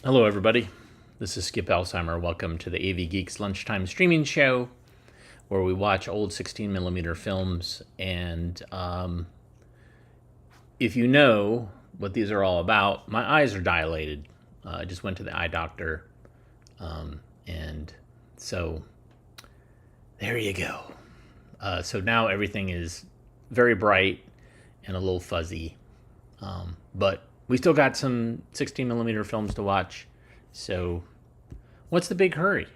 Hello, everybody. This is Skip Alzheimer. Welcome to the AV Geeks Lunchtime Streaming Show, where we watch old 16 millimeter films. And if you know what these are all about, my eyes are dilated. I just went to the eye doctor, and so there you go. So now everything is very bright and a little fuzzy, but we still got some 16 millimeter films to watch. So, what's the big hurry?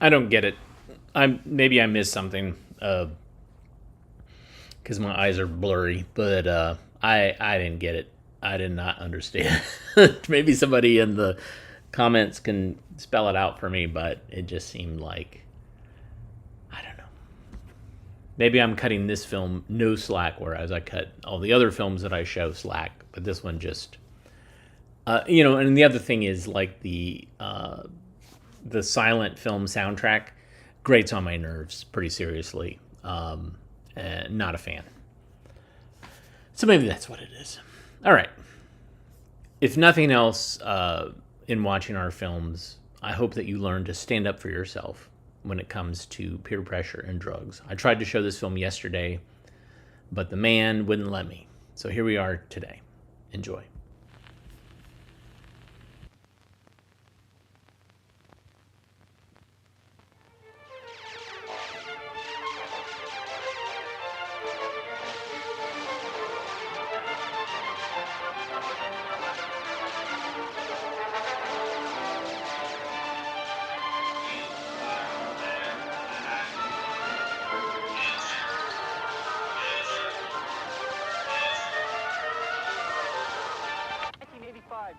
I don't get it. Maybe I missed something because my eyes are blurry, but I didn't get it. I did not understand. Maybe somebody in the comments can spell it out for me, but it just seemed like, I don't know. Maybe I'm cutting this film no slack, whereas I cut all the other films that I show slack, but this one just, and the other thing is like the silent film soundtrack grates on my nerves pretty seriously. Not a fan. So maybe that's what it is. All right. If nothing else, in watching our films, I hope that you learn to stand up for yourself when it comes to peer pressure and drugs. I tried to show this film yesterday, but the man wouldn't let me. So here we are today. Enjoy.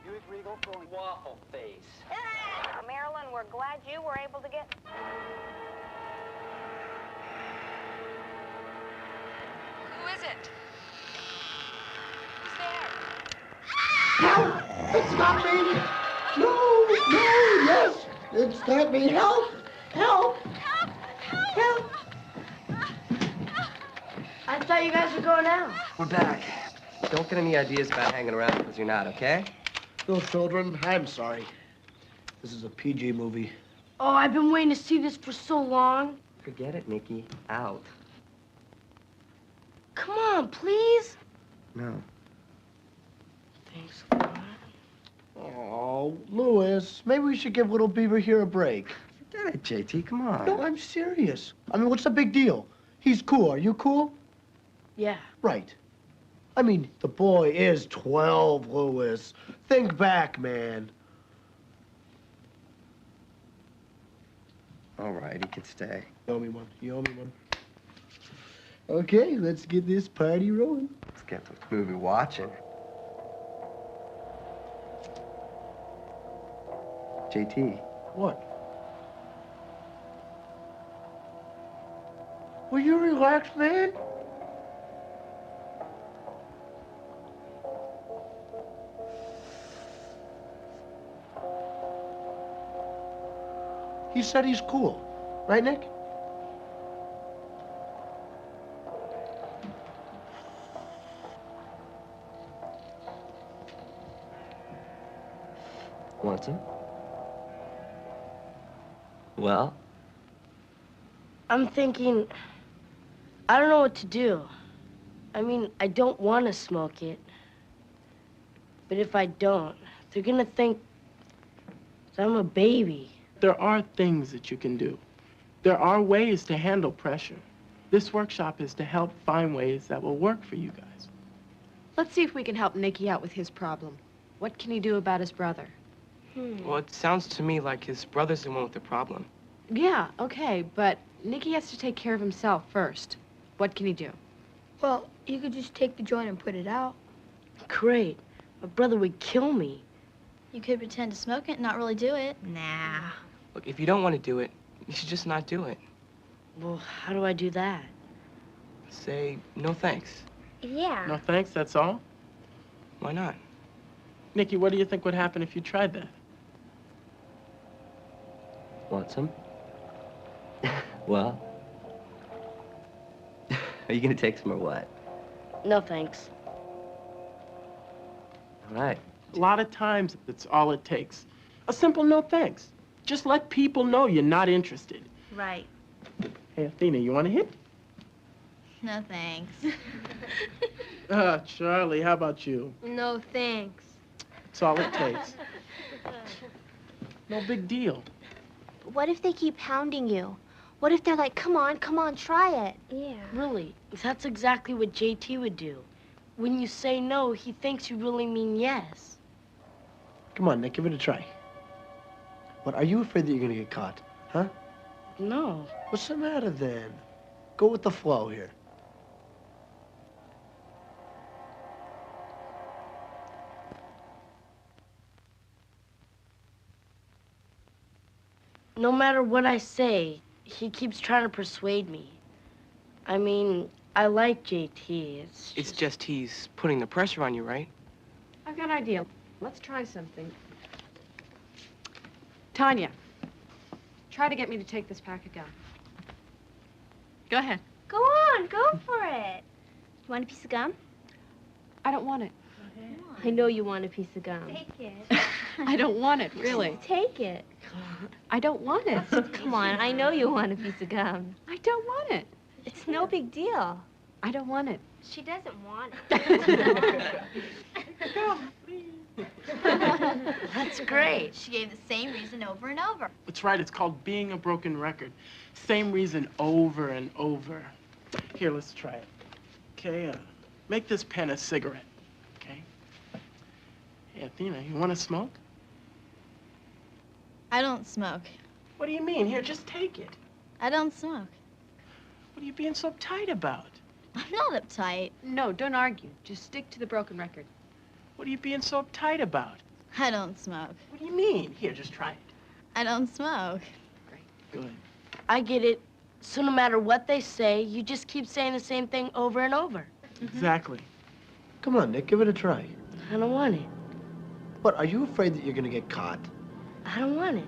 Buick Regal going waffle face. Marilyn, we're glad you were able to get... Who is it? Who's there? Help! It's not me! No! No! Yes! It's not me! Help! Help! Help! Help! I thought you guys were going out. We're back. Don't get any ideas about hanging around because you're not, okay? No, children, I'm sorry. This is a PG movie. Oh, I've been waiting to see this for so long. Forget it, Nikki. Out. Come on, please. No. Thanks a lot. Oh, Louis, maybe we should give little Beaver here a break. Forget it, JT. Come on. No, I'm serious. I mean, what's the big deal? He's cool. Are you cool? Yeah. Right. I mean, the boy is 12, Louis. Think back, man. All right, he can stay. You owe me one. You owe me one. Okay, let's get this party rolling. Let's get the movie watching. JT. What? Will you relax, man? He said he's cool. Right, Nick? Want some? Well? I'm thinking, I don't know what to do. I mean, I don't want to smoke it. But if I don't, they're gonna think that I'm a baby. There are things that you can do. There are ways to handle pressure. This workshop is to help find ways that will work for you guys. Let's see if we can help Nicky out with his problem. What can he do about his brother? Well, it sounds to me like his brother's the one with the problem. Yeah, okay, but Nicky has to take care of himself first. What can he do? Well, you could just take the joint and put it out. Great. My brother would kill me. You could pretend to smoke it and not really do it. Nah. Look, if you don't want to do it, you should just not do it. Well, how do I do that? Say, no thanks. Yeah. No thanks, that's all? Why not? Nicky, what do you think would happen if you tried that? Want some? Well, are you gonna take some or what? No, thanks. All right. A lot of times, it's all it takes. A simple no thanks. Just let people know you're not interested. Right. Hey, Athena, you want to hit? No thanks. Charlie, how about you? No thanks. It's all it takes. No big deal. What if they keep hounding you? What if they're like, come on, try it? Yeah. Really, that's exactly what JT would do. When you say no, he thinks you really mean yes. Come on, Nick, give it a try. What, are you afraid that you're gonna get caught? Huh? No. What's the matter then? Go with the flow here. No matter what I say, he keeps trying to persuade me. I mean, I like JT. It's just he's putting the pressure on you, right? I've got an idea. Let's try something. Tanya, try to get me to take this pack of gum. Go ahead. Go on, go for it. You want a piece of gum? I don't want it. I know you want a piece of gum. Take it. I don't want it, really. Take it. I don't want it. Come on, I know you want a piece of gum. I don't want it. It's no big deal. I don't want it. She doesn't want it. That's great. She gave the same reason over and over. That's right, it's called being a broken record. Same reason over and over. Here, let's try it. Okay, make this pen a cigarette, okay? Hey, Athena, you want to smoke? I don't smoke. What do you mean? Here, just take it. I don't smoke. What are you being so uptight about? I'm not uptight. No, don't argue. Just stick to the broken record. What are you being so uptight about? I don't smoke. What do you mean? Here, just try it. I don't smoke. Good. I get it. So no matter what they say, you just keep saying the same thing over and over. Exactly. Come on, Nick, give it a try. I don't want it. What, are you afraid that you're gonna get caught? I don't want it.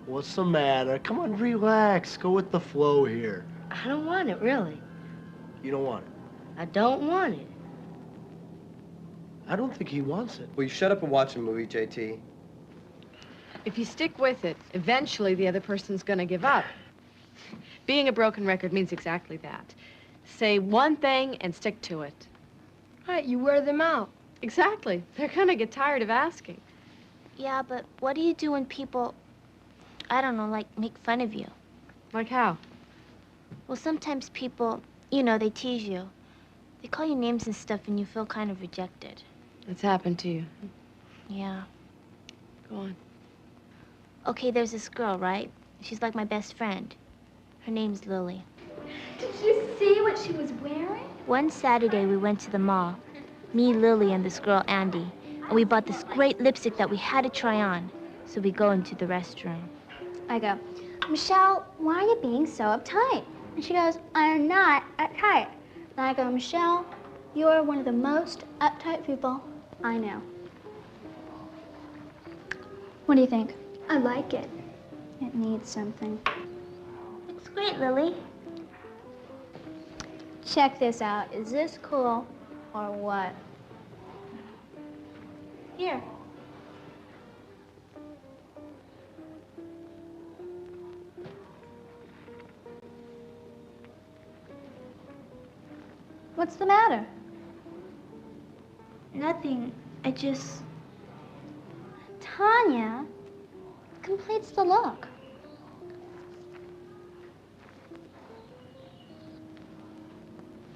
What's the matter? Come on, relax. Go with the flow here. I don't want it, really. You don't want it. I don't want it. I don't think he wants it. Will you shut up and watch a movie, JT? If you stick with it, eventually the other person's gonna give up. Being a broken record means exactly that. Say one thing and stick to it. Right, you wear them out. Exactly. They're gonna get tired of asking. Yeah, but what do you do when people, I don't know, like make fun of you? Like how? Well, sometimes people, you know, they tease you. They call you names and stuff and you feel kind of rejected. It's happened to you. Yeah. Go on. Okay, there's this girl, right? She's like my best friend. Her name's Lily. Did you see what she was wearing? One Saturday, we went to the mall. Me, Lily, and this girl, Andy. And we bought this great lipstick that we had to try on. So we go into the restroom. I go, Michelle, why are you being so uptight? And she goes, I'm not uptight. And I go, Michelle, you're one of the most uptight people I know. What do you think? I like it. It needs something. Looks great, Lily. Check this out. Is this cool or what? Here. What's the matter? Nothing. I just... Tanya completes the look.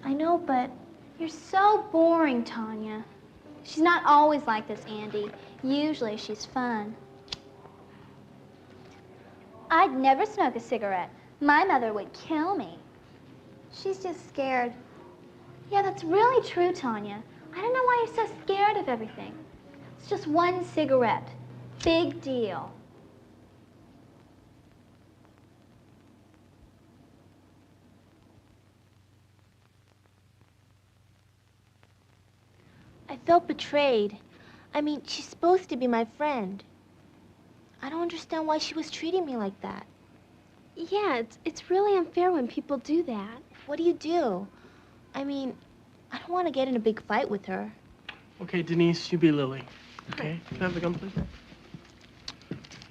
I know, but... You're so boring, Tanya. She's not always like this, Andy. Usually she's fun. I'd never smoke a cigarette. My mother would kill me. She's just scared. Yeah, that's really true, Tanya. I don't know why you're so scared of everything. It's just one cigarette. Big deal. I felt betrayed. I mean, she's supposed to be my friend. I don't understand why she was treating me like that. Yeah, it's really unfair when people do that. What do you do? I mean, I don't want to get in a big fight with her. Okay, Denise, you be Lily. Okay? Can I have the gun, please?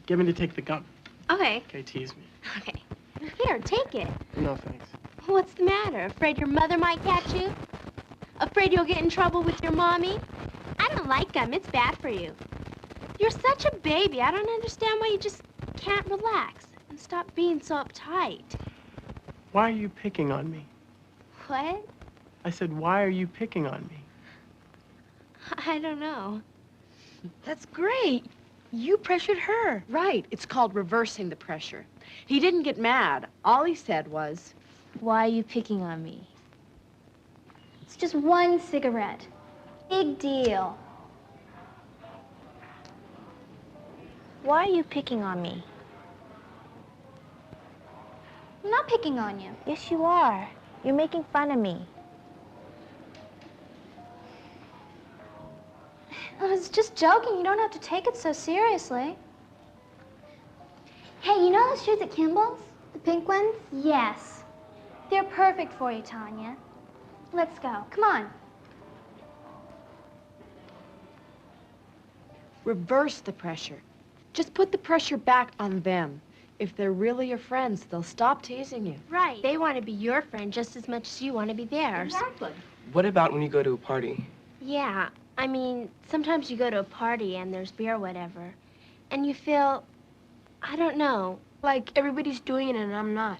Get me to take the gun. Okay. Okay, tease me. Okay. Here, take it. No, thanks. What's the matter? Afraid your mother might catch you? Afraid you'll get in trouble with your mommy? I don't like gum. It's bad for you. You're such a baby. I don't understand why you just can't relax and stop being so uptight. Why are you picking on me? What? I said, why are you picking on me? I don't know. That's great. You pressured her. Right. It's called reversing the pressure. He didn't get mad. All he said was, Why are you picking on me? It's just one cigarette. Big deal. Why are you picking on me? I'm not picking on you. Yes, you are. You're making fun of me. I was just joking. You don't have to take it so seriously. Hey, you know those shoes at Kimball's? The pink ones? Yes. They're perfect for you, Tanya. Let's go. Come on. reverse the pressure. Just put the pressure back on them. If they're really your friends, they'll stop teasing you. Right. They want to be your friend just as much as you want to be theirs. Exactly. What about when you go to a party? Yeah, I mean, sometimes you go to a party and there's beer or whatever, and you feel, I don't know, Like everybody's doing it and I'm not.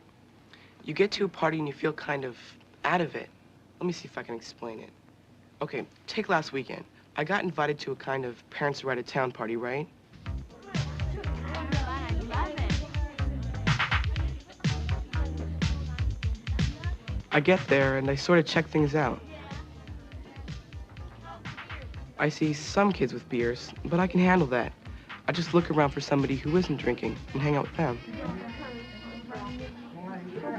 You get to a party and you feel kind of out of it. Let me see if I can explain it. Okay, take last weekend. I got invited to a kind of parents are out of town party, right? I get there and I sort of check things out. I see some kids with beers, but I can handle that. I just look around for somebody who isn't drinking and hang out with them.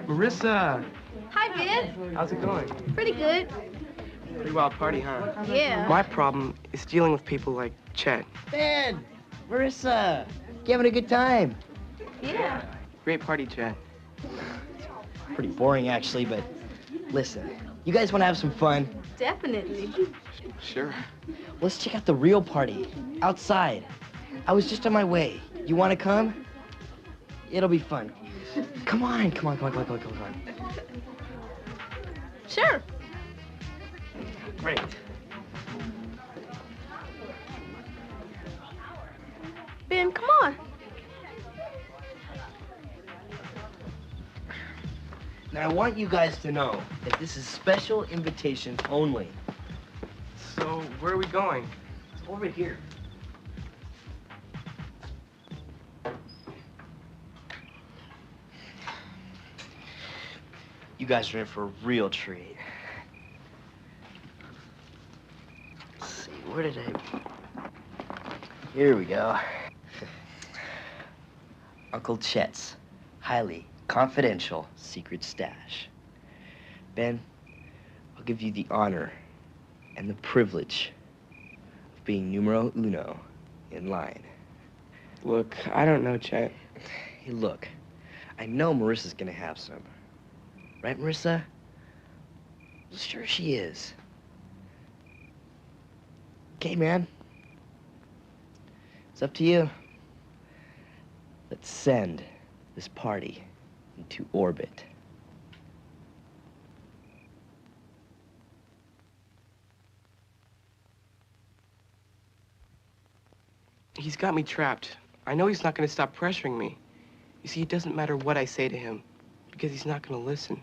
Marissa! Hi, Viv. How's it going? Pretty good. Pretty wild party, huh? Yeah. My problem is dealing with people like Chet. Ben! Marissa! You having a good time? Yeah. Great party, Chet. Pretty boring, actually, but listen, you guys want to have some fun? Definitely. Sure. Let's check out the real party, outside. I was just on my way. You want to come? It'll be fun. Come on, come on, come on, come on, come on, come on. Sure. Great. Ben, come on. Now, I want you guys to know that this is special invitation only. So, where are we going? It's over here. You guys are in for a real treat. Let's see, where did I... Here we go. Uncle Chet's highly confidential secret stash. Ben, I'll give you the honor and the privilege of being numero uno in line. Look, I don't know, Chet. Hey, look, I know Marissa's gonna have some. Right, Marissa? Sure she is. Okay, man. It's up to you. Let's send this party into orbit. He's got me trapped. I know he's not going to stop pressuring me. You see, it doesn't matter what I say to him, because he's not going to listen.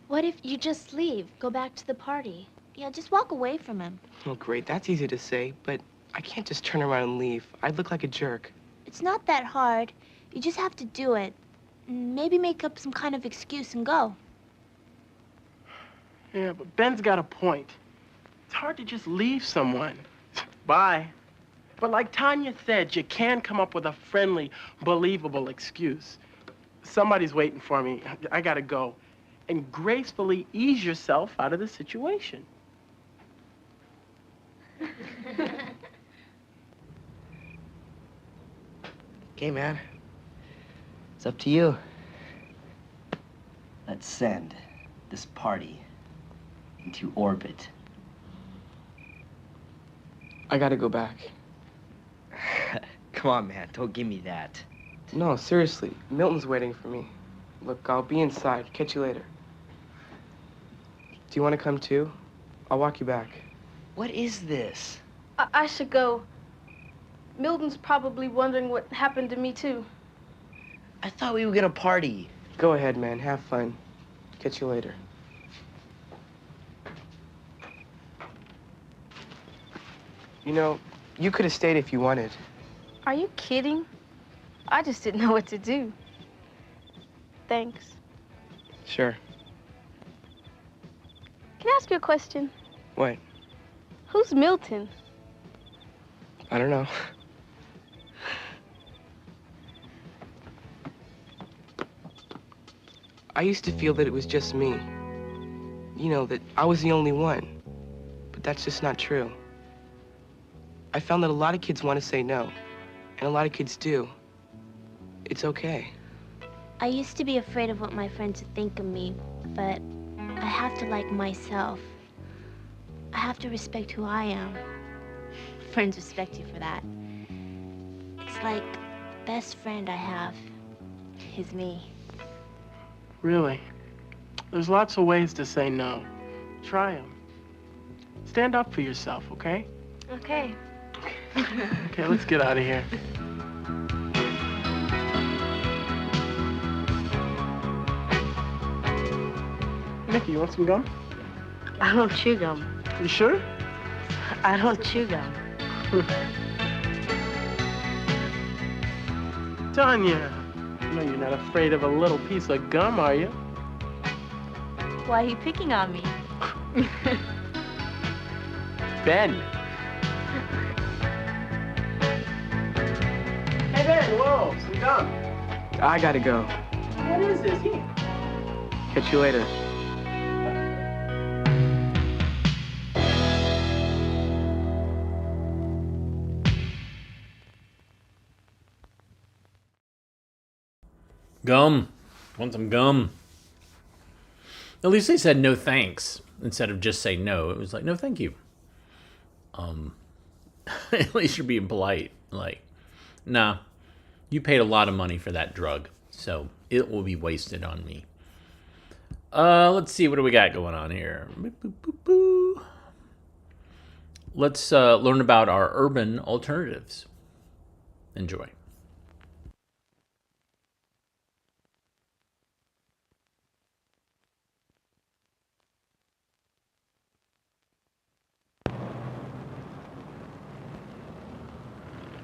What if you just leave, go back to the party? Yeah, just walk away from him. Oh, great. That's easy to say, but I can't just turn around and leave. I'd look like a jerk. It's not that hard. You just have to do it. Maybe make up some kind of excuse and go. Yeah, but Ben's got a point. It's hard to just leave someone. Bye. But like Tanya said, you can come up with a friendly, believable excuse. Somebody's waiting for me. I gotta go. And gracefully ease yourself out of the situation. Okay, man. It's up to you. Let's send this party into orbit. I gotta go back. Come on, man. Don't give me that. No, seriously. Milton's waiting for me. Look, I'll be inside. Catch you later. Do you want to come too? I'll walk you back. What is this? I should go. Milton's probably wondering what happened to me, too. I thought we were gonna party. Go ahead, man. Have fun. Catch you later. You know, you could have stayed if you wanted. Are you kidding? I just didn't know what to do. Thanks. Sure. Can I ask you a question? What? Who's Milton? I don't know. I used to feel that it was just me. You know, that I was the only one. But that's just not true. I found that a lot of kids want to say no. And a lot of kids do. It's okay. I used to be afraid of what my friends would think of me, but I have to like myself. I have to respect who I am. Friends respect you for that. It's like the best friend I have is me. Really? There's lots of ways to say no. Try them. Stand up for yourself, okay? Okay. Okay, let's get out of here. Mickey, you want some gum? I don't chew gum. You sure? I don't chew gum. Tanya, no, you're not afraid of a little piece of gum, are you? Why are you picking on me? Ben. Hey, Ben, whoa, some gum. I gotta go. What is this? Here. Catch you later. Gum. Want some gum? At least they said no thanks instead of just say no. It was like, no, thank you. At least you're being polite. Like, nah, you paid a lot of money for that drug, so it will be wasted on me. Let's see, what do we got going on here? Let's learn about our urban alternatives. Enjoy.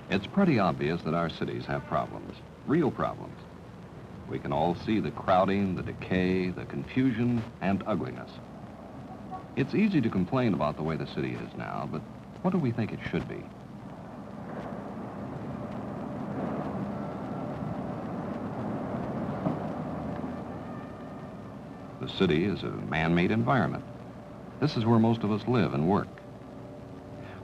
It's pretty obvious that our cities have problems, real problems. We can all see the crowding, the decay, the confusion, and ugliness. It's easy to complain about the way the city is now, but what do we think it should be? The city is a man-made environment. This is where most of us live and work.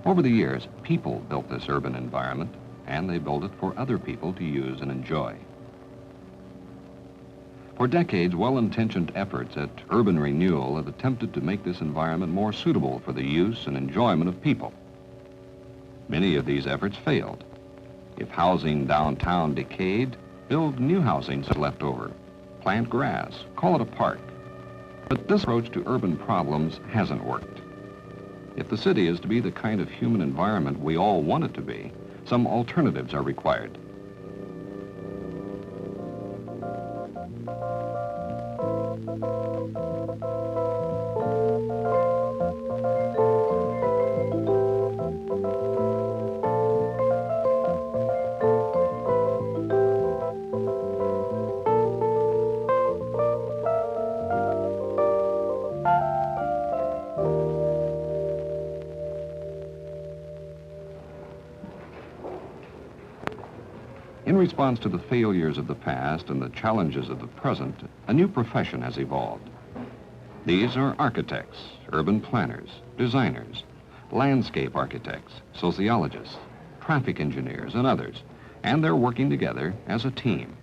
Over the years, people built this urban environment, and they built it for other people to use and enjoy. For decades, well-intentioned efforts at urban renewal have attempted to make this environment more suitable for the use and enjoyment of people. Many of these efforts failed. If housing downtown decayed, build new housing left over, plant grass, call it a park. But this approach to urban problems hasn't worked. If the city is to be the kind of human environment we all want it to be, some alternatives are required. In response to the failures of the past and the challenges of the present, a new profession has evolved. These are architects, urban planners, designers, landscape architects, sociologists, traffic engineers, and others, and they're working together as a team.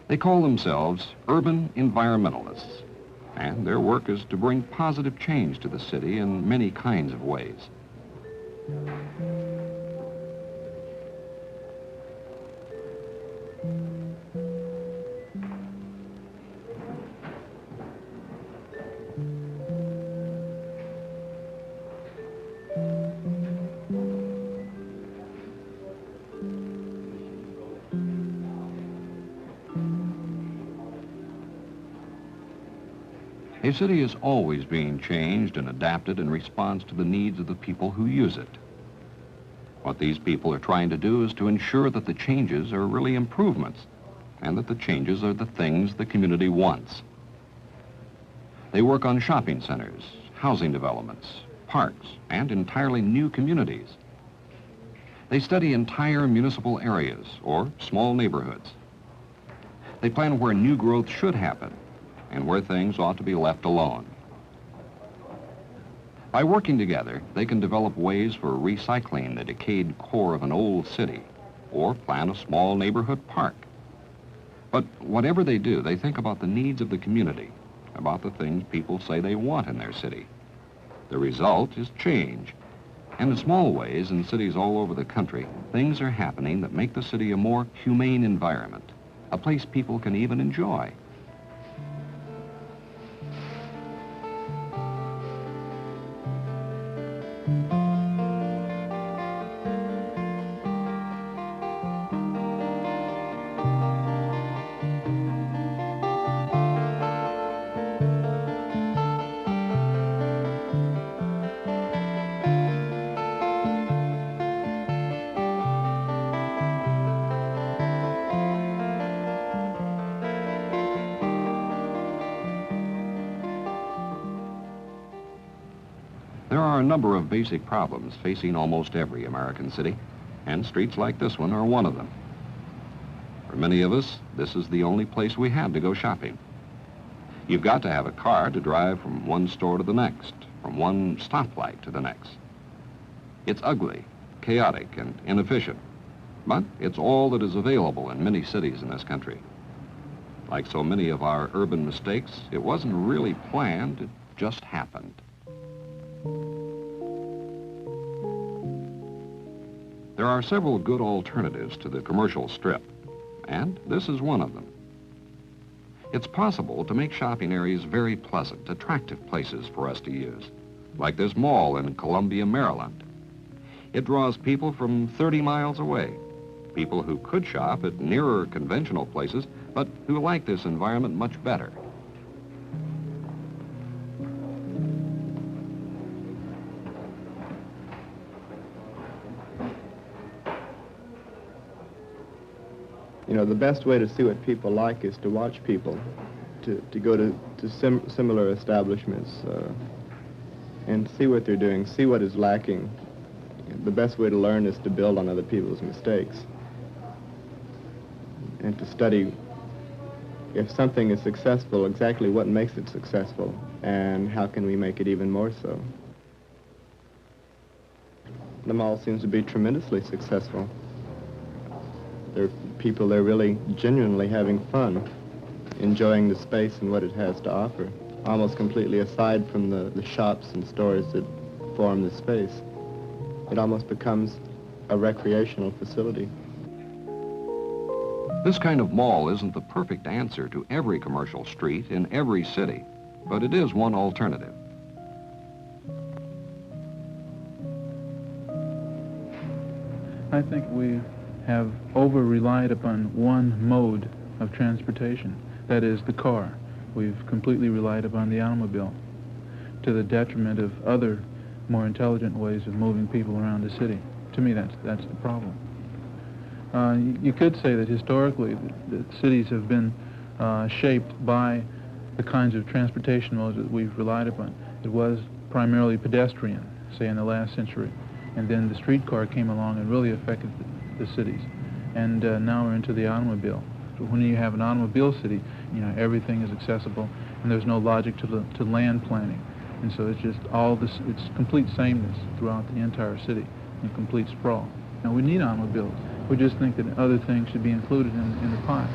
They call themselves urban environmentalists, and their work is to bring positive change to the city in many kinds of ways. A city is always being changed and adapted in response to the needs of the people who use it. What these people are trying to do is to ensure that the changes are really improvements and that the changes are the things the community wants. They work on shopping centers, housing developments, parks, and entirely new communities. They study entire municipal areas or small neighborhoods. They plan where new growth should happen and where things ought to be left alone. By working together, they can develop ways for recycling the decayed core of an old city or plan a small neighborhood park. But whatever they do, they think about the needs of the community, about the things people say they want in their city. The result is change. And in small ways, in cities all over the country, things are happening that make the city a more humane environment, a place people can even enjoy. There are a number of basic problems facing almost every American city, and streets like this one are one of them. For many of us, this is the only place we have to go shopping. You've got to have a car to drive from one store to the next, from one stoplight to the next. It's ugly, chaotic, and inefficient, but it's all that is available in many cities in this country. Like so many of our urban mistakes, it wasn't really planned, it just happened. There are several good alternatives to the commercial strip, and this is one of them. It's possible to make shopping areas very pleasant, attractive places for us to use, like this mall in Columbia, Maryland. It draws people from 30 miles away, people who could shop at nearer conventional places, but who like this environment much better. You know, the best way to see what people like is to watch people, to go to similar establishments and see what they're doing, see what is lacking. The best way to learn is to build on other people's mistakes and to study if something is successful, exactly what makes it successful and how can we make it even more so. The mall seems to be tremendously successful. There are people there really genuinely having fun, enjoying the space and what it has to offer, almost completely aside from the shops and stores that form the space. It almost becomes a recreational facility. This kind of mall isn't the perfect answer to every commercial street in every city, but it is one alternative. I think we have over-relied upon one mode of transportation, that is the car. We've completely relied upon the automobile to the detriment of other more intelligent ways of moving people around the city. To me, that's the problem. You could say that historically the cities have been shaped by the kinds of transportation modes that we've relied upon. It was primarily pedestrian, say in the last century, And then the streetcar came along and really affected the cities. And now we're into the automobile. So when you have an automobile city, you know, everything is accessible, and there's no logic to land planning. And so it's just all this, it's complete sameness throughout the entire city, and complete sprawl. Now, we need automobiles. We just think that other things should be included in the pie.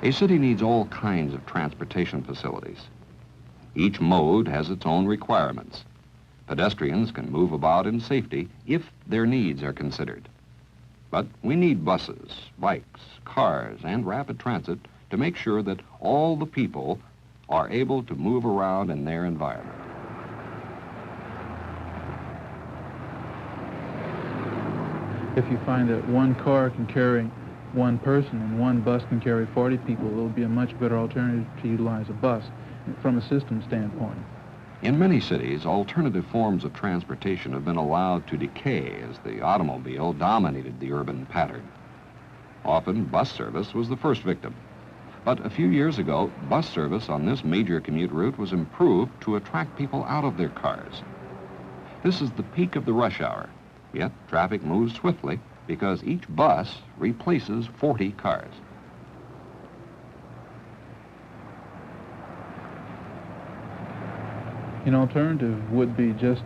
A city needs all kinds of transportation facilities. Each mode has its own requirements. Pedestrians can move about in safety if their needs are considered. But we need buses, bikes, cars, and rapid transit to make sure that all the people are able to move around in their environment. If you find that one car can carry one person and one bus can carry 40 people, it will be a much better alternative to utilize a bus from a system standpoint. In many cities, alternative forms of transportation have been allowed to decay as the automobile dominated the urban pattern. Often, bus service was the first victim. But a few years ago, bus service on this major commute route was improved to attract people out of their cars. This is the peak of the rush hour, yet traffic moves swiftly because each bus replaces 40 cars. An alternative would be just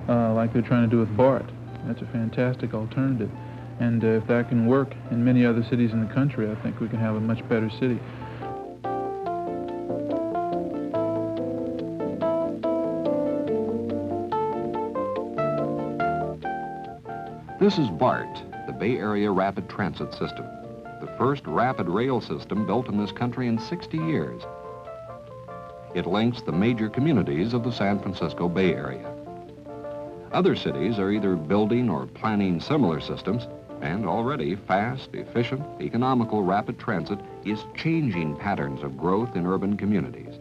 like they're trying to do with BART. That's a fantastic alternative. And if that can work in many other cities in the country, I think we can have a much better city. This is BART, the Bay Area Rapid Transit System, the first rapid rail system built in this country in 60 years. It links the major communities of the San Francisco Bay Area. Other cities are either building or planning similar systems, and already fast, efficient, economical rapid transit is changing patterns of growth in urban communities.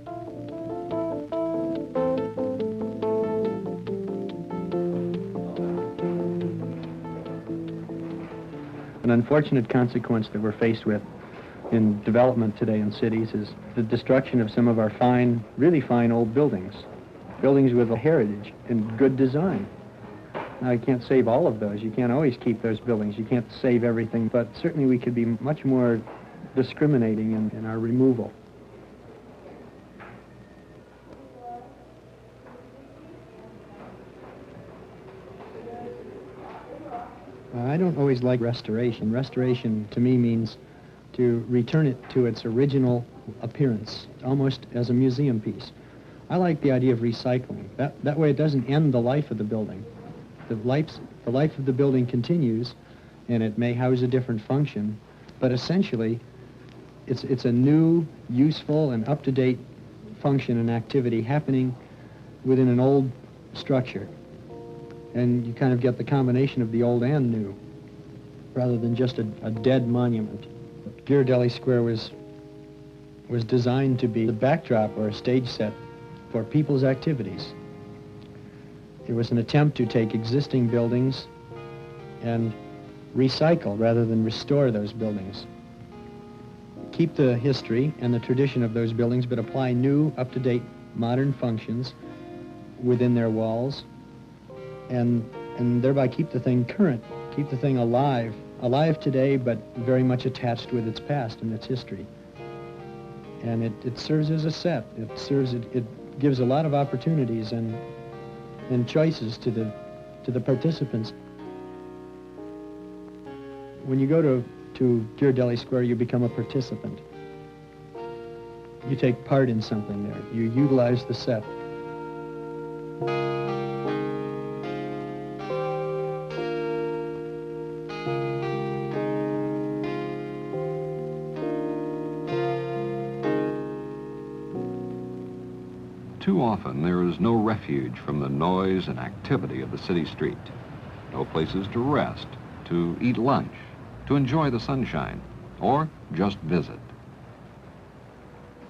An unfortunate consequence that we're faced with in development today in cities is the destruction of some of our fine, really fine old buildings. Buildings with a heritage and good design. Now, you can't save all of those. You can't always keep those buildings. You can't save everything, but certainly we could be much more discriminating in our removal. I don't always like restoration. Restoration, to me, means to return it to its original appearance, almost as a museum piece. I like the idea of recycling. That way it doesn't end the life of the building. The life of the building continues, and it may house a different function, but essentially it's a new, useful, and up-to-date function and activity happening within an old structure. And you kind of get the combination of the old and new, rather than just a dead monument. Ghirardelli Square was designed to be the backdrop or a stage set for people's activities. It was an attempt to take existing buildings and recycle rather than restore those buildings. Keep the history and the tradition of those buildings, but apply new, up-to-date, modern functions within their walls, and thereby keep the thing current, keep the thing alive today, but very much attached with its past and its history. And it serves as a set. It gives a lot of opportunities and choices to the participants. When you go to Ghirardelli Square, you become a participant. You take part in something there. You utilize the set. Too often, there is no refuge from the noise and activity of the city street. No places to rest, to eat lunch, to enjoy the sunshine, or just visit.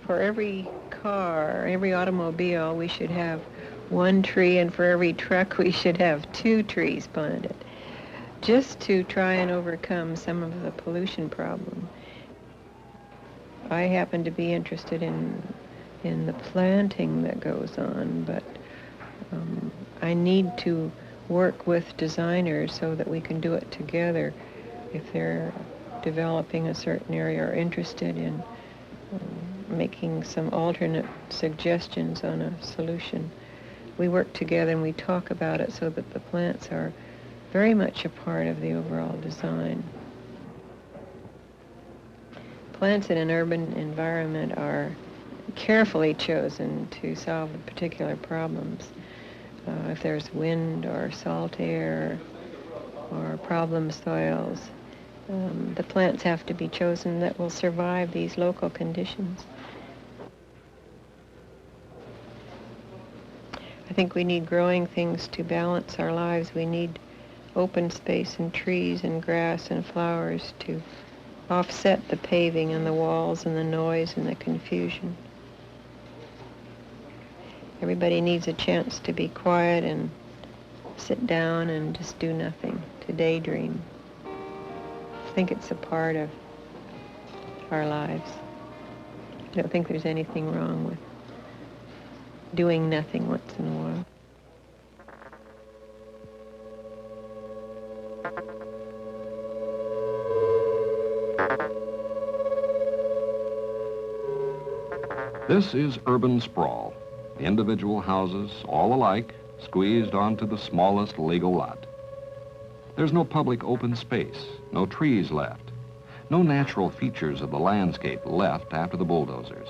For every car, every automobile, we should have one tree, and for every truck, we should have 2 trees planted, just to try and overcome some of the pollution problem. I happen to be interested in the planting that goes on, but I need to work with designers so that we can do it together. If they're developing a certain area or interested in making some alternate suggestions on a solution, we work together and we talk about it so that the plants are very much a part of the overall design. Plants in an urban environment are carefully chosen to solve particular problems. If there's wind or salt air or problem soils, the plants have to be chosen that will survive these local conditions. I think we need growing things to balance our lives. We need open space and trees and grass and flowers to offset the paving and the walls and the noise and the confusion. Everybody needs a chance to be quiet and sit down and just do nothing, to daydream. I think it's a part of our lives. I don't think there's anything wrong with doing nothing once in a while. This is urban sprawl. Individual houses, all alike, squeezed onto the smallest legal lot. There's no public open space, no trees left, no natural features of the landscape left after the bulldozers.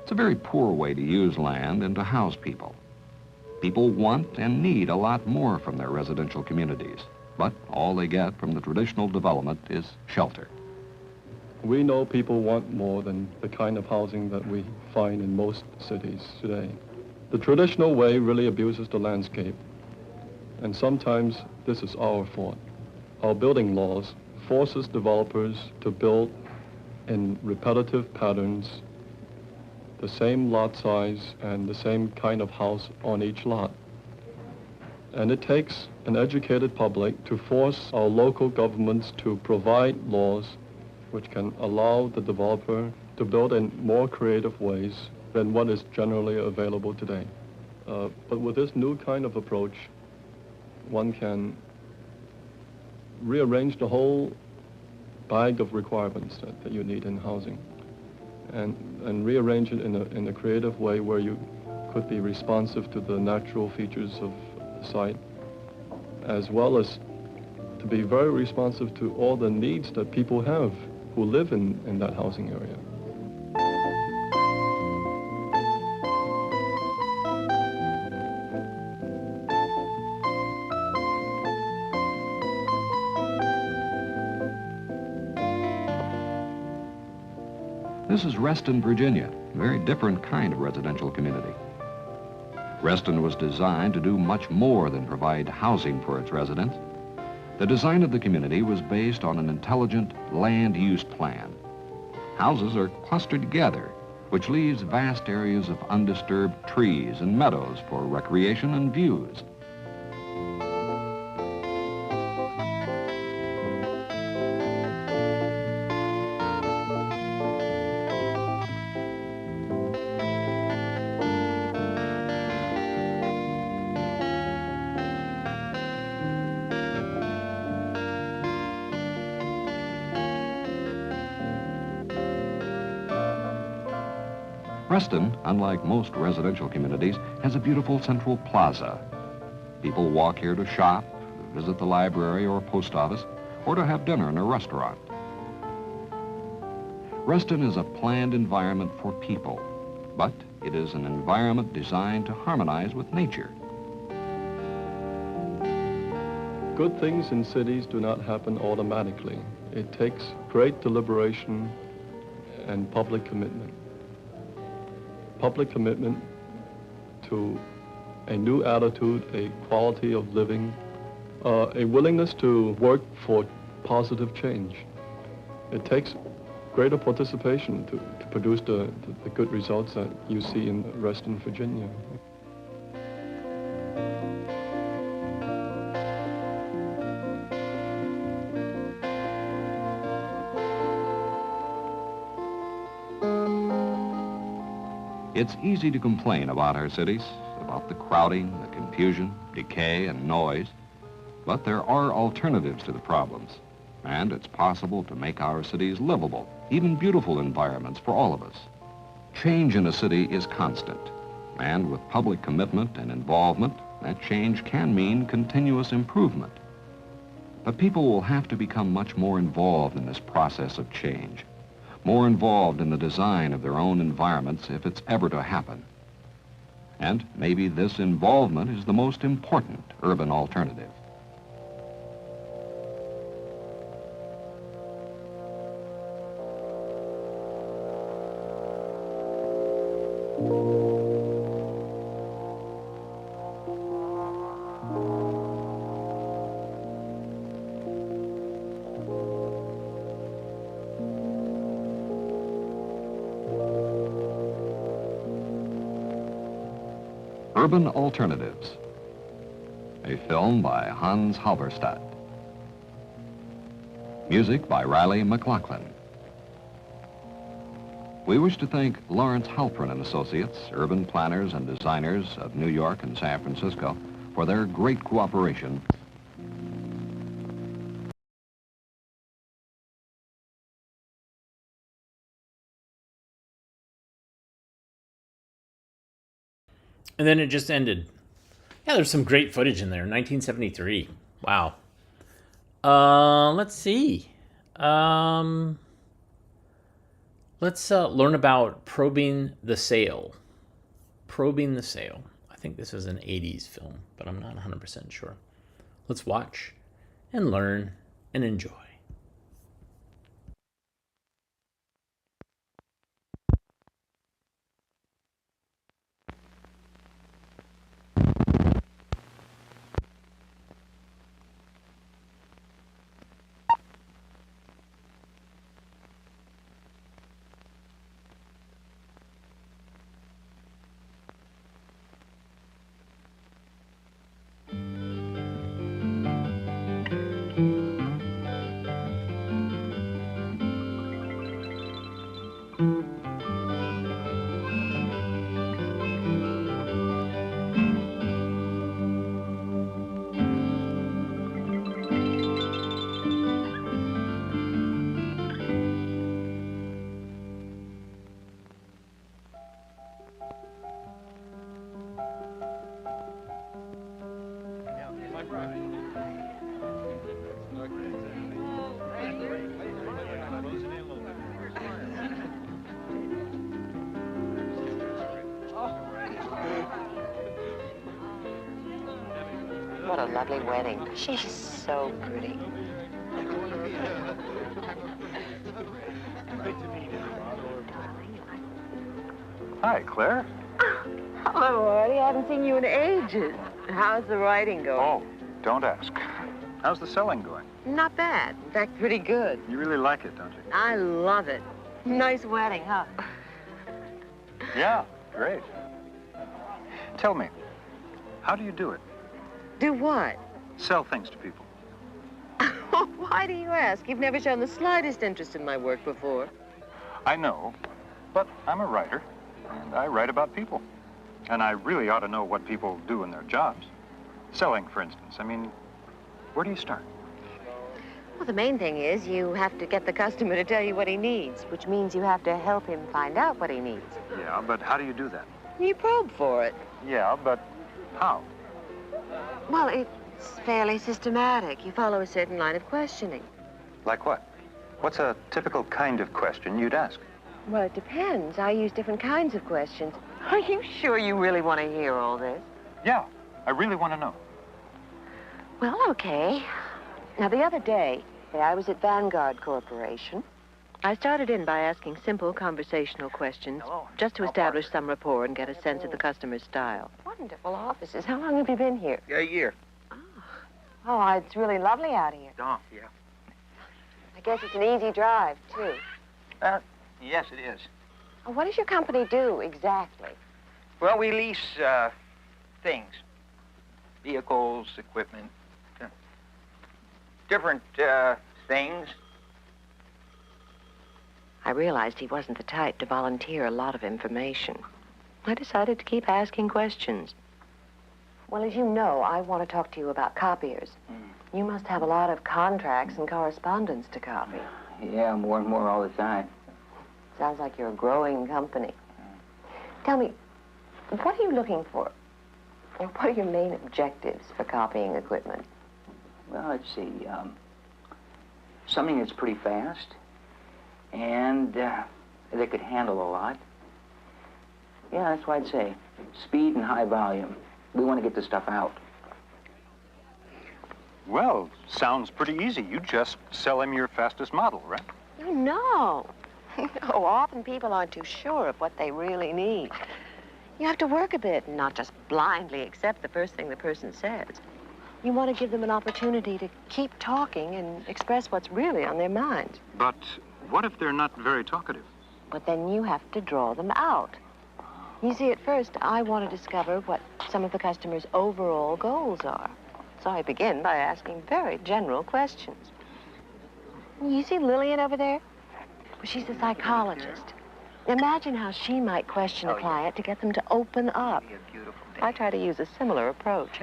It's a very poor way to use land and to house people. People want and need a lot more from their residential communities, but all they get from the traditional development is shelter. We know people want more than the kind of housing that we find in most cities today. The traditional way really abuses the landscape, and sometimes this is our fault. Our building laws forces developers to build in repetitive patterns, the same lot size and the same kind of house on each lot. And it takes an educated public to force our local governments to provide laws which can allow the developer to build in more creative ways than what is generally available today. But with this new kind of approach, one can rearrange the whole bag of requirements that you need in housing and rearrange it in a creative way where you could be responsive to the natural features of the site, as well as to be very responsive to all the needs that people have who live in that housing area. This is Reston, Virginia, a very different kind of residential community. Reston was designed to do much more than provide housing for its residents. The design of the community was based on an intelligent land use plan. Houses are clustered together, which leaves vast areas of undisturbed trees and meadows for recreation and views. Reston, unlike most residential communities, has a beautiful central plaza. People walk here to shop, visit the library or post office, or to have dinner in a restaurant. Reston is a planned environment for people, but it is an environment designed to harmonize with nature. Good things in cities do not happen automatically. It takes great deliberation and public commitment. Public commitment to a new attitude, a quality of living, a willingness to work for positive change. It takes greater participation to produce the good results that you see in Reston, Virginia. It's easy to complain about our cities, about about the crowding, the confusion, decay, and noise, but there are alternatives to the problems, and it's possible to make our cities livable, even beautiful environments for all of us. Change in a city is constant, and with public commitment and involvement, that change can mean continuous improvement. But people will have to become much more involved in this process of change, more involved in the design of their own environments if it's ever to happen. And maybe this involvement is the most important urban alternative. Urban Alternatives, a film by Hans Halberstadt. Music by Riley McLaughlin. We wish to thank Lawrence Halpern and Associates, urban planners and designers of New York and San Francisco, for their great cooperation. And then it just ended. Yeah, there's some great footage in there. 1973. Wow. Let's see. Let's learn about Probing the Sail. Probing the Sail. I think this is an 80s film, but I'm not 100% sure. Let's watch and learn and enjoy. What a lovely wedding. She's so pretty. Hi, Claire. Hello, Artie. I haven't seen you in ages. How's the writing going? Oh, don't ask. How's the selling going? Not bad. In fact, pretty good. You really like it, don't you? I love it. Nice wedding, huh? Yeah, great. Tell me, how do you do it? Do what? Sell things to people. Why do you ask? You've never shown the slightest interest in my work before. I know, but I'm a writer, and I write about people. And I really ought to know what people do in their jobs. Selling, for instance. I mean, where do you start? Well, the main thing is you have to get the customer to tell you what he needs, which means you have to help him find out what he needs. Yeah, but how do you do that? You probe for it. Yeah, but how? Well, it's fairly systematic. You follow a certain line of questioning. Like what? What's a typical kind of question you'd ask? Well, it depends. I use different kinds of questions. Are you sure you really want to hear all this? Yeah, I really want to know. Well, okay. Now, the other day, I was at Vanguard Corporation. I started in by asking simple conversational questions, just to establish some rapport and get a sense of the customer's style. Wonderful offices. How long have you been here? A year. Oh, it's really lovely out here. Oh, yeah. I guess it's an easy drive, too. Yes, it is. What does your company do, exactly? Well, we lease, things. Vehicles, equipment. Different, things. I realized he wasn't the type to volunteer a lot of information. I decided to keep asking questions. Well, as you know, I want to talk to you about copiers. You must have a lot of contracts and correspondence to copy. Yeah, more and more all the time. Sounds like you're a growing company. Tell me, what are you looking for? And what are your main objectives for copying equipment? Well, let's see. Something that's pretty fast and that could handle a lot. Yeah, that's what I'd say. Speed and high volume. We want to get this stuff out. Well, sounds pretty easy. You just sell him your fastest model, right? No. No, often people aren't too sure of what they really need. You have to work a bit and not just blindly accept the first thing the person says. You want to give them an opportunity to keep talking and express what's really on their minds. But what if they're not very talkative? But then you have to draw them out. You see, at first, I want to discover what some of the customer's overall goals are. So I begin by asking very general questions. You see Lillian over there? Well, she's a psychologist. Imagine how she might question a client to get them to open up. I try to use a similar approach.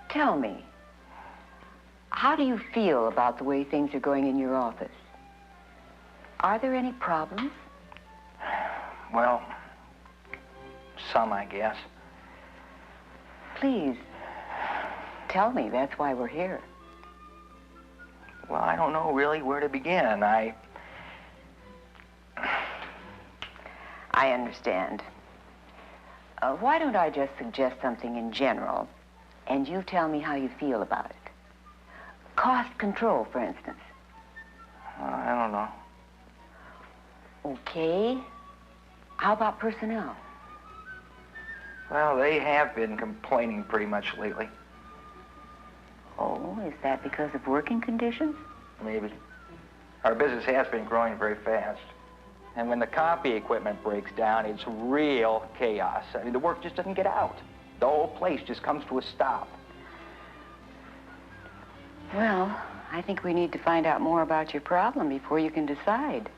Tell me, how do you feel about the way things are going in your office? Are there any problems? Well, some, I guess. Please, tell me. That's why we're here. Well, I don't know really where to begin. I understand. Why don't I just suggest something in general, and you tell me how you feel about it? Cost control, for instance. I don't know. Okay. How about personnel? Well, they have been complaining pretty much lately. Oh, is that because of working conditions? Maybe. Our business has been growing very fast. And when the copy equipment breaks down, it's real chaos. I mean, the work just doesn't get out. The whole place just comes to a stop. Well, I think we need to find out more about your problem before you can decide.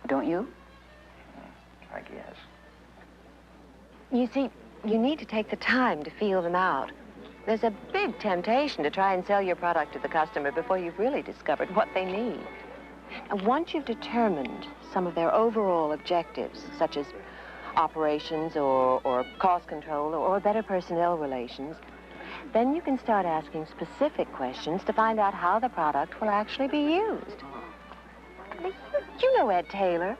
Don't you? I guess. You see, you need to take the time to feel them out. There's a big temptation to try and sell your product to the customer before you've really discovered what they need. And once you've determined some of their overall objectives, such as operations or cost control or better personnel relations, then you can start asking specific questions to find out how the product will actually be used. You know Ed Taylor.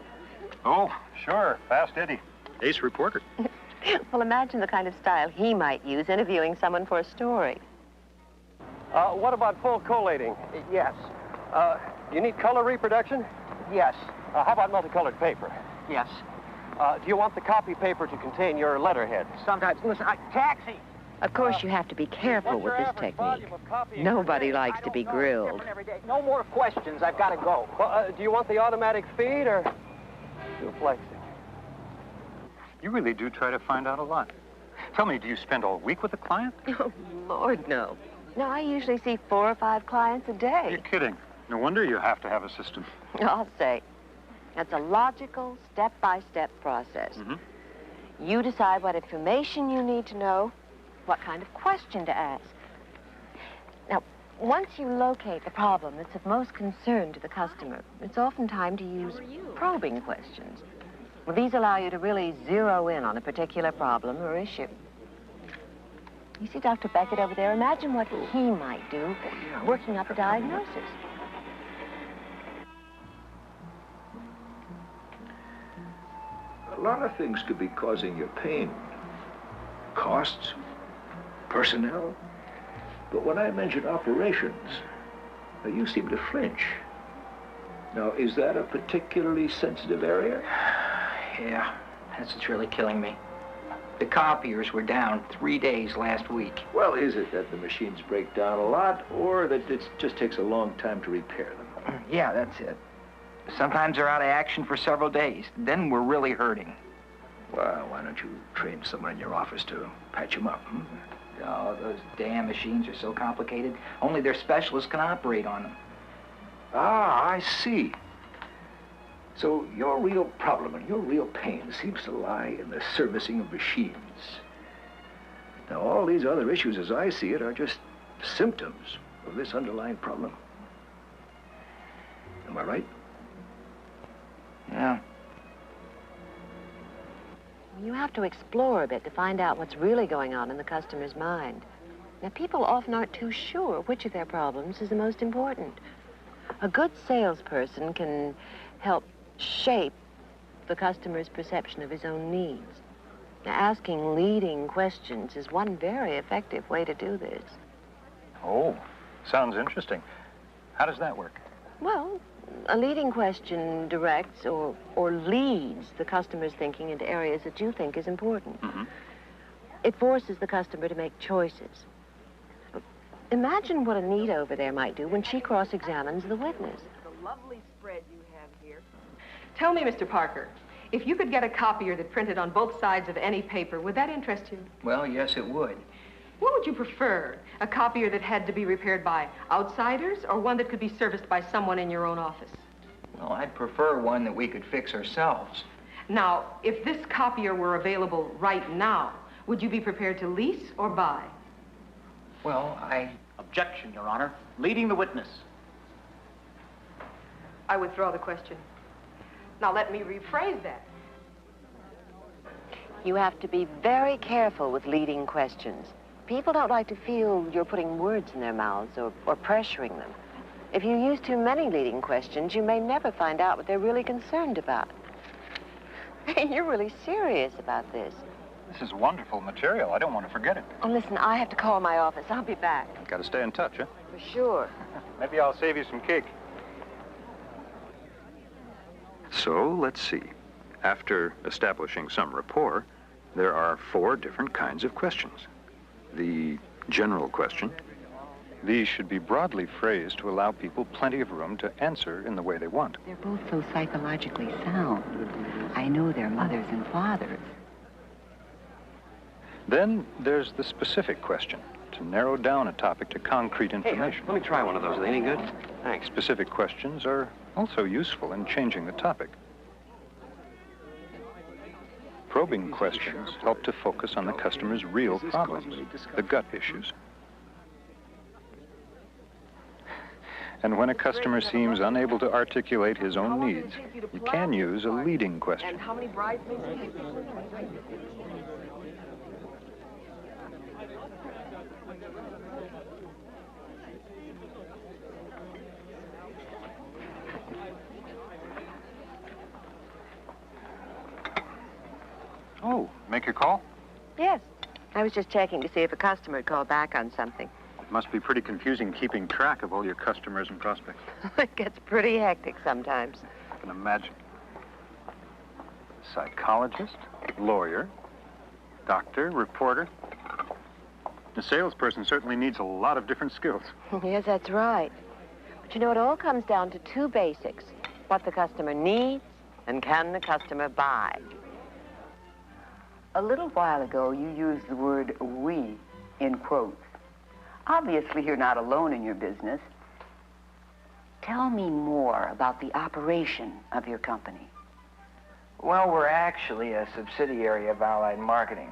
Oh, sure. Fast Eddie. Ace reporter. Well, imagine the kind of style he might use interviewing someone for a story. What about full collating? Yes. You need color reproduction? Yes. How about multicolored paper? Yes. Do you want the copy paper to contain your letterhead? Sometimes. Listen, taxi! Of course, you have to be careful with this technique. Nobody likes to be grilled. No more questions. I've got to go. Well, do you want the automatic feed or duplexing? You really do try to find out a lot. Tell me, do you spend all week with a client? Oh, Lord, no. No, I usually see 4 or 5 clients a day. You're kidding. No wonder you have to have a system. I'll say. That's a logical, step-by-step process. You decide what information you need to know, what kind of question to ask. Now, once you locate the problem that's of most concern to the customer, it's often time to use probing questions. Well, these allow you to really zero in on a particular problem or issue. You see Dr. Beckett over there? Imagine what he might do working up a diagnosis. A lot of things could be causing you pain. Costs, personnel. But when I mention operations, you seem to flinch. Now, is that a particularly sensitive area? Yeah, that's what's really killing me. The copiers were down 3 days last week. Well, is it that the machines break down a lot, or that it just takes a long time to repair them? Yeah, that's it. Sometimes they're out of action for several days. Then we're really hurting. Well, why don't you train someone in your office to patch them up? Oh, those damn machines are so complicated. Only their specialists can operate on them. Ah, I see. So your real problem and your real pain seems to lie in the servicing of machines. Now, all these other issues, as I see it, are just symptoms of this underlying problem. Am I right? Yeah. You have to explore a bit to find out what's really going on in the customer's mind. Now, people often aren't too sure which of their problems is the most important. A good salesperson can help shape the customer's perception of his own needs. Now, asking leading questions is one very effective way to do this. Oh, sounds interesting. How does that work? Well, a leading question directs or leads the customer's thinking into areas that you think is important. Mm-hmm. It forces the customer to make choices. Imagine what Anita over there might do when she cross-examines the witness. The lovely spread you have here. Tell me, Mr. Parker, if you could get a copier that printed on both sides of any paper, would that interest you? Well, yes, it would. What would you prefer? A copier that had to be repaired by outsiders or one that could be serviced by someone in your own office? Well, I'd prefer one that we could fix ourselves. Now, if this copier were available right now, would you be prepared to lease or buy? Well, Objection, Your Honor. Leading the witness. I withdraw the question. Now, let me rephrase that. You have to be very careful with leading questions. People don't like to feel you're putting words in their mouths or pressuring them. If you use too many leading questions, you may never find out what they're really concerned about. You're really serious about this. This is wonderful material. I don't want to forget it. Oh, listen, I have to call my office. I'll be back. Got to stay in touch, huh? For sure. Maybe I'll save you some cake. So, let's see. After establishing some rapport, there are 4 different kinds of questions. The general question. These should be broadly phrased to allow people plenty of room to answer in the way they want. They're both so psychologically sound. I know their mothers and fathers. Then there's the specific question, to narrow down a topic to concrete information. Let me try one of those. Are they any good? Thanks. Specific questions are also useful in changing the topic. Probing questions help to focus on the customer's real problems, the gut issues. And when a customer seems unable to articulate his own needs, you can use a leading question. And how many bridesmaids? Oh, make your call? Yes. I was just checking to see if a customer had called back on something. It must be pretty confusing keeping track of all your customers and prospects. It gets pretty hectic sometimes. I can imagine. Psychologist, lawyer, doctor, reporter. A salesperson certainly needs a lot of different skills. Yes, that's right. But you know, it all comes down to 2 basics. What the customer needs and can the customer buy. A little while ago, you used the word we in quotes. Obviously, you're not alone in your business. Tell me more about the operation of your company. Well, we're actually a subsidiary of Allied Marketing.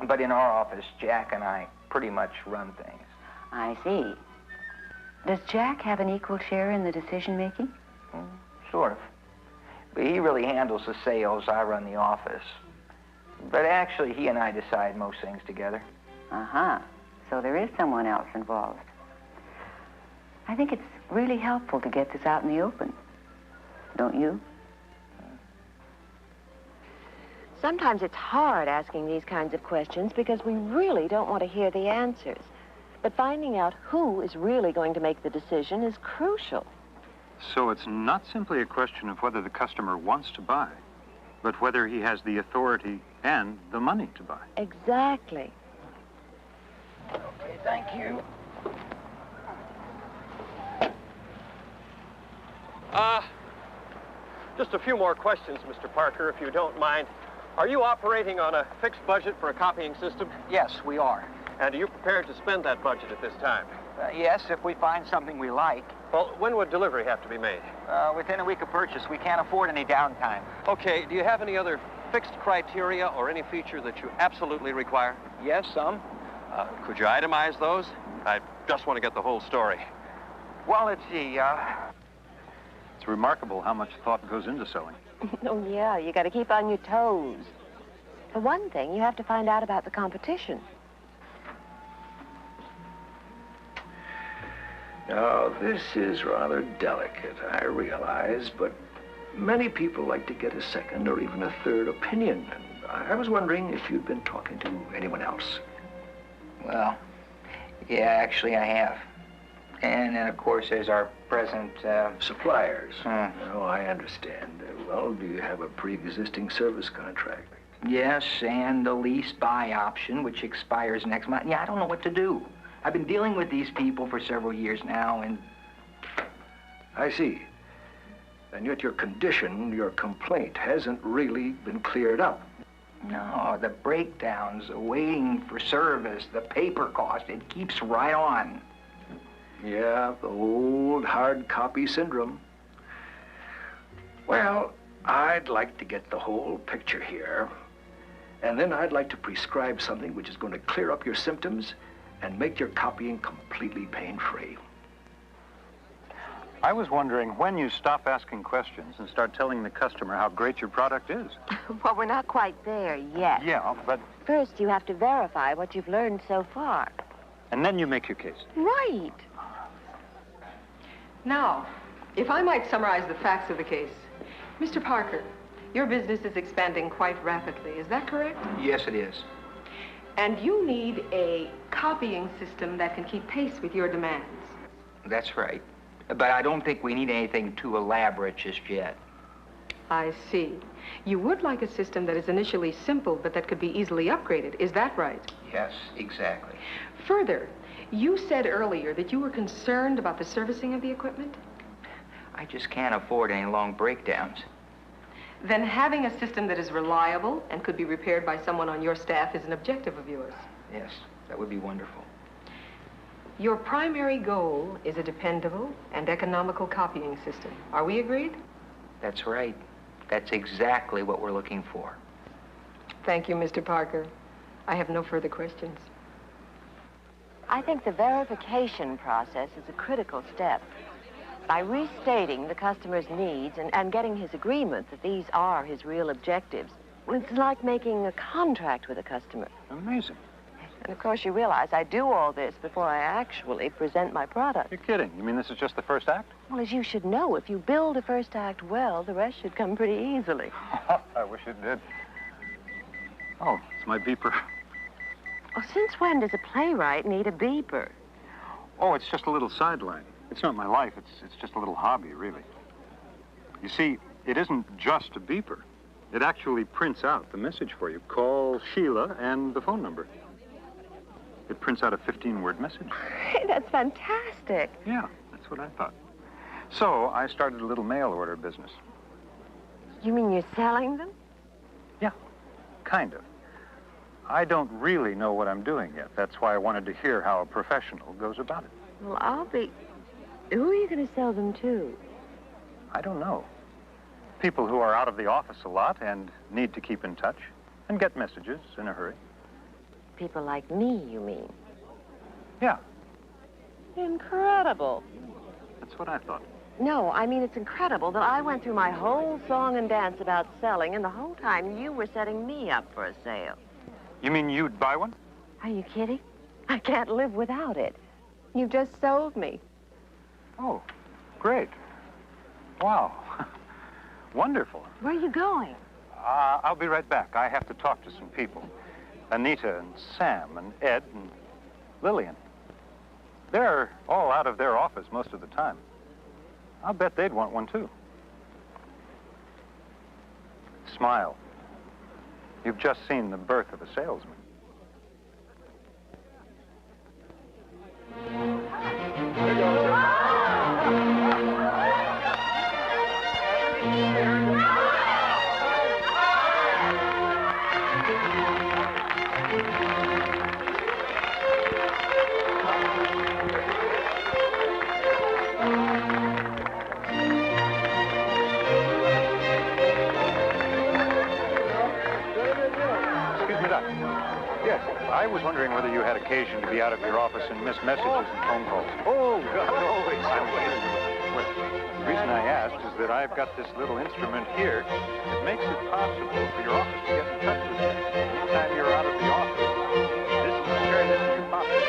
But in our office, Jack and I pretty much run things. I see. Does Jack have an equal share in the decision-making? Sort of. But he really handles the sales. I run the office. But actually, he and I decide most things together. Uh-huh. So there is someone else involved. I think it's really helpful to get this out in the open. Don't you? Sometimes it's hard asking these kinds of questions because we really don't want to hear the answers. But finding out who is really going to make the decision is crucial. So it's not simply a question of whether the customer wants to buy, but whether he has the authority and the money to buy. Exactly. Okay, thank you. Just a few more questions, Mr. Parker, if you don't mind. Are you operating on a fixed budget for a copying system? Yes, we are. And are you prepared to spend that budget at this time? Yes, if we find something we like. Well, when would delivery have to be made? Within a week of purchase. We can't afford any downtime. Okay, do you have any other fixed criteria or any feature that you absolutely require? Yes, some. Could you itemize those? I just want to get the whole story. Well, let's see. It's remarkable how much thought goes into selling. Oh, yeah, you got to keep on your toes. For one thing, you have to find out about the competition. Now, this is rather delicate, I realize, but many people like to get a second or even a third opinion. And I was wondering if you'd been talking to anyone else. Well, yeah, actually I have. And then, of course, there's our present... Suppliers. Oh, I understand. Well, do you have a pre-existing service contract? Yes, and the lease buy option, which expires next month. Yeah, I don't know what to do. I've been dealing with these people for several years now, and... I see. And yet your condition, your complaint, hasn't really been cleared up. No, the breakdowns, the waiting for service, the paper cost, it keeps right on. Yeah, the old hard copy syndrome. Well, I'd like to get the whole picture here. And then I'd like to prescribe something which is going to clear up your symptoms and make your copying completely pain-free. I was wondering when you stop asking questions and start telling the customer how great your product is. Well, we're not quite there yet. Yeah, but... First, you have to verify what you've learned so far. And then you make your case. Right. Now, if I might summarize the facts of the case. Mr. Parker, your business is expanding quite rapidly. Is that correct? Yes, it is. And you need a copying system that can keep pace with your demands. That's right. But I don't think we need anything too elaborate just yet. I see. You would like a system that is initially simple, but that could be easily upgraded. Is that right? Yes, exactly. Further, you said earlier that you were concerned about the servicing of the equipment? I just can't afford any long breakdowns. Then having a system that is reliable and could be repaired by someone on your staff is an objective of yours. Yes, that would be wonderful. Your primary goal is a dependable and economical copying system. Are we agreed? That's right. That's exactly what we're looking for. Thank you, Mr. Parker. I have no further questions. I think the verification process is a critical step. By restating the customer's needs and getting his agreement that these are his real objectives, it's like making a contract with a customer. Amazing. And of course, you realize I do all this before I actually present my product. You're kidding. You mean this is just the first act? Well, as you should know, if you build a first act well, the rest should come pretty easily. I wish it did. Oh, it's my beeper. Oh, since when does a playwright need a beeper? Oh, it's just a little sideline. It's not my life. It's just a little hobby, really. You see, it isn't just a beeper. It actually prints out the message for you. Call Sheila and the phone number. It prints out a 15-word message. Hey, that's fantastic. Yeah, that's what I thought. So I started a little mail order business. You mean you're selling them? Yeah, kind of. I don't really know what I'm doing yet. That's why I wanted to hear how a professional goes about it. Well, I'll be... Who are you going to sell them to? I don't know. People who are out of the office a lot and need to keep in touch and get messages in a hurry. People like me, you mean? Yeah. Incredible. That's what I thought. No, I mean, it's incredible that I went through my whole song and dance about selling, and the whole time you were setting me up for a sale. You mean you'd buy one? Are you kidding? I can't live without it. You just sold me. Oh, great. Wow. Wonderful. Where are you going? I'll be right back. I have to talk to some people. Anita and Sam and Ed and Lillian. They're all out of their office most of the time. I'll bet they'd want one, too. Smile. You've just seen the birth of a salesman. I was wondering whether you had occasion to be out of your office and miss messages and phone calls. Oh, God, always. Well, the reason I asked is that I've got this little instrument here that makes it possible for your office to get in touch with you. Anytime you're out of the office, this is carry this in your pocket.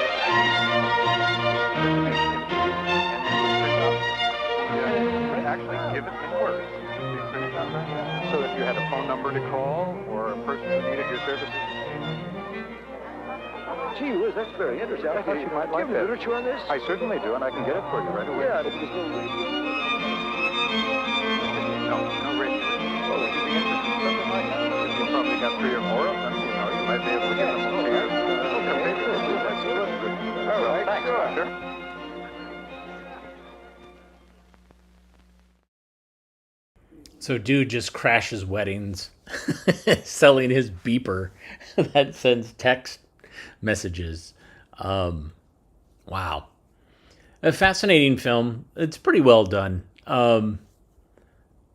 And actually give it in words. So if you had a phone number to call or a person who needed your services. Gee whiz, that's very interesting. I thought you might like that. Literature on this? I certainly do, and I can get it for you right away. Yeah, but there's no No radio. Oh, would you be interested in something like that? You probably got 3 or 4 of them, you know, you might be able to get them to you. All right, thanks, Doctor. So dude just crashes weddings selling his beeper that sends text messages. Wow. A fascinating film. It's pretty well done.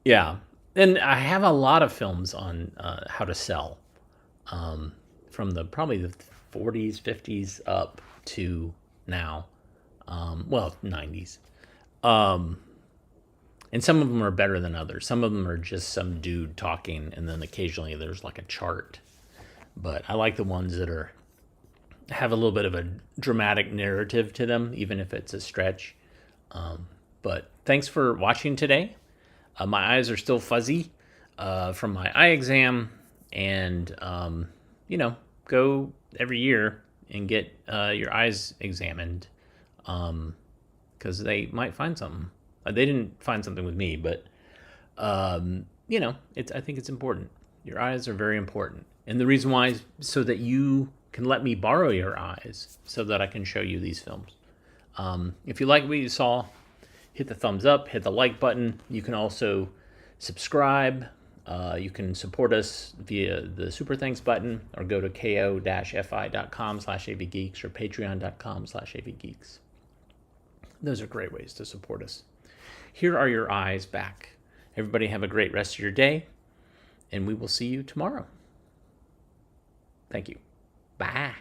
Yeah. And I have a lot of films on how to sell from probably the 40s, 50s up to now. Well, 90s. And some of them are better than others. Some of them are just some dude talking, and then occasionally there's like a chart. But I like the ones that have a little bit of a dramatic narrative to them, even if it's a stretch. But thanks for watching today. My eyes are still fuzzy from my eye exam, and go every year and get your eyes examined because they might find something. They didn't find something with me, but I think it's important. Your eyes are very important, and the reason why is so that you can let me borrow your eyes so that I can show you these films. If you like what you saw, hit the thumbs up, hit the like button. You can also subscribe. You can support us via the Super Thanks button, or go to ko-fi.com/avgeeks or patreon.com/avgeeks. Those are great ways to support us. Here are your eyes back. Everybody have a great rest of your day, and we will see you tomorrow. Thank you. Bye.